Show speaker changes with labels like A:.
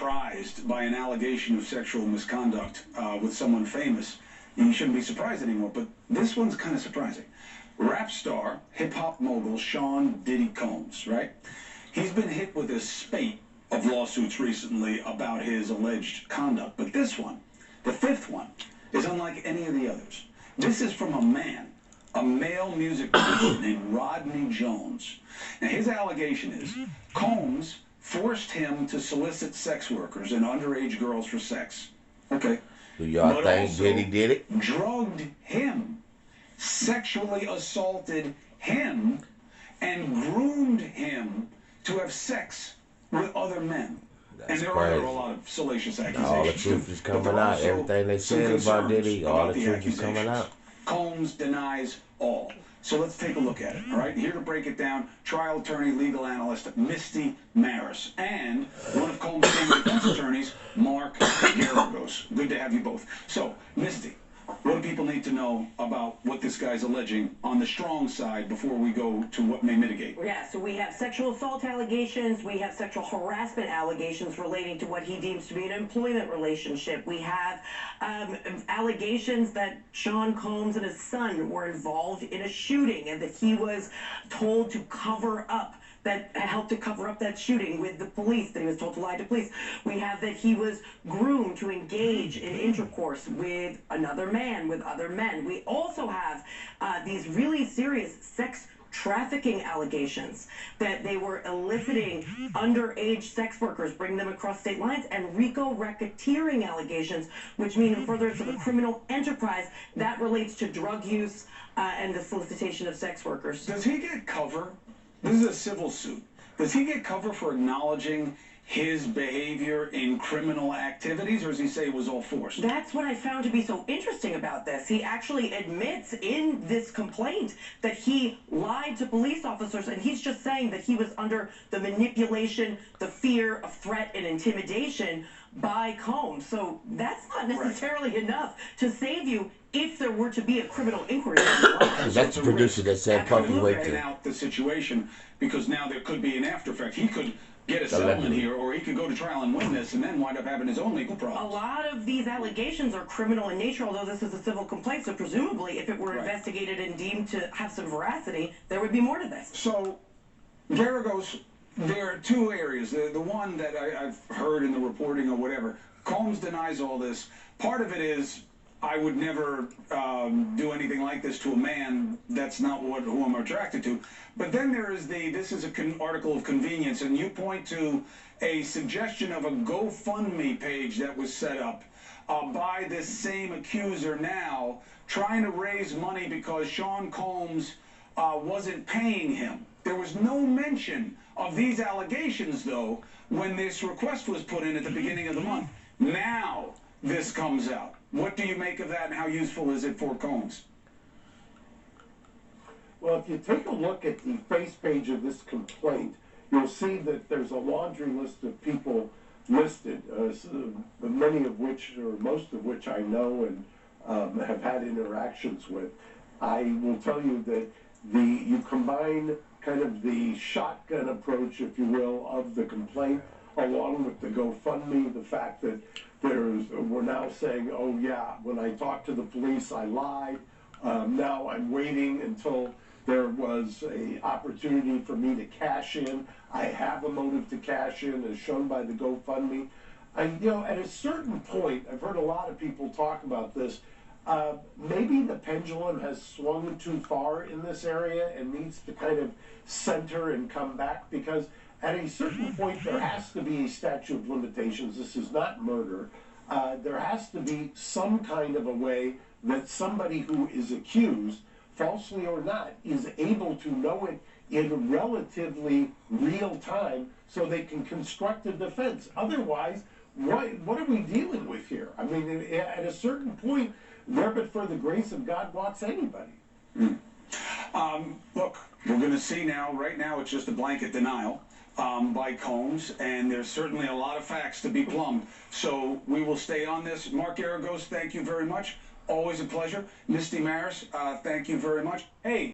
A: surprised by an allegation of sexual misconduct with someone famous, you shouldn't be surprised anymore. But this one's kind of surprising. Rap star, hip-hop mogul Sean Diddy Combs, right? He's been hit with a spate of lawsuits recently about his alleged conduct. But this one, the fifth one, is unlike any of the others. This is from a male music producer named Rodney Jones. Now, his allegation is Combs forced him to solicit sex workers and underage girls for sex. Okay.
B: Do y'all think Diddy did it?
A: Drugged him, sexually assaulted him, and groomed him to have sex with other men.
B: That's
A: and there
B: crazy.
A: are a lot of salacious accusations.
B: All the truth is coming out. Everything they said about Diddy, all the truth is coming out.
A: Combs denies all. So let's take a look at it, all right? Here to break it down, trial attorney, legal analyst, Misty Maris, and one of Combs' family defense attorneys, Mark Garagos. Good to have you both. So, Misty, what do people need to know about what this guy's alleging on the strong side before we go to what may mitigate?
C: Yeah, so we have sexual assault allegations, we have sexual harassment allegations relating to what he deems to be an employment relationship. We have allegations that Sean Combs and his son were involved in a shooting and that he was told to cover up, that helped to cover up that shooting with the police, that he was told to lie to police. We have that he was groomed to engage in intercourse with another man, with other men. We also have these really serious sex trafficking allegations, that they were eliciting underage sex workers, bringing them across state lines, and RICO racketeering allegations, which mean in furtherance of a criminal enterprise that relates to drug use and the solicitation of sex workers.
A: Does he get cover? This is a civil suit. Does he get cover for acknowledging his behavior in criminal activities, or does he say it was all forced?
C: That's what I found to be so interesting about this. He actually admits in this complaint that he lied to police officers, and he's just saying that he was under the manipulation, the fear of threat and intimidation by Combs. So that's not necessarily enough to save you if there were to be a criminal inquiry.
B: That's the producer that said fucking wait to
A: out the situation, because now there could be an after effect. He could get a settlement here, or he could go to trial and win this and then wind up having his own legal problems.
C: A lot of these allegations are criminal in nature, although this is a civil complaint, so presumably if it were investigated and deemed to have some veracity, there would be more to this.
A: So, Garagos, there are two areas. The one that I've heard in the reporting or whatever, Combs denies all this. Part of it is, I would never do anything like this to a man. That's not who I'm attracted to. But then there is this is an article of convenience, and you point to a suggestion of a GoFundMe page that was set up by this same accuser now, trying to raise money because Sean Combs wasn't paying him. There was no mention of these allegations, though, when this request was put in at the beginning of the month. Now this comes out. What do you make of that, and how useful is it for Combs?
D: Well, if you take a look at the face page of this complaint, you'll see that there's a laundry list of people listed, many of which, or most of which I know and have had interactions with. I will tell you that you combine kind of the shotgun approach, if you will, of the complaint, along with the GoFundMe, the fact that we're now saying, oh yeah, when I talked to the police, I lied. Now I'm waiting until there was an opportunity for me to cash in. I have a motive to cash in, as shown by the GoFundMe. At a certain point, I've heard a lot of people talk about this. Maybe the pendulum has swung too far in this area and needs to kind of center and come back, because at a certain point there has to be a statute of limitations. This is not murder. There has to be some kind of a way that somebody who is accused, falsely or not, is able to know it in relatively real time so they can construct a defense. Otherwise, what are we dealing with here? I mean, at a certain point, there but for the grace of God walks anybody.
A: Look, we're going to see now, right now it's just a blanket denial by Combs, and there's certainly a lot of facts to be plumbed. So we will stay on this. Mark Garagos, thank you very much. Always a pleasure. Misty Maris, thank you very much. Hey.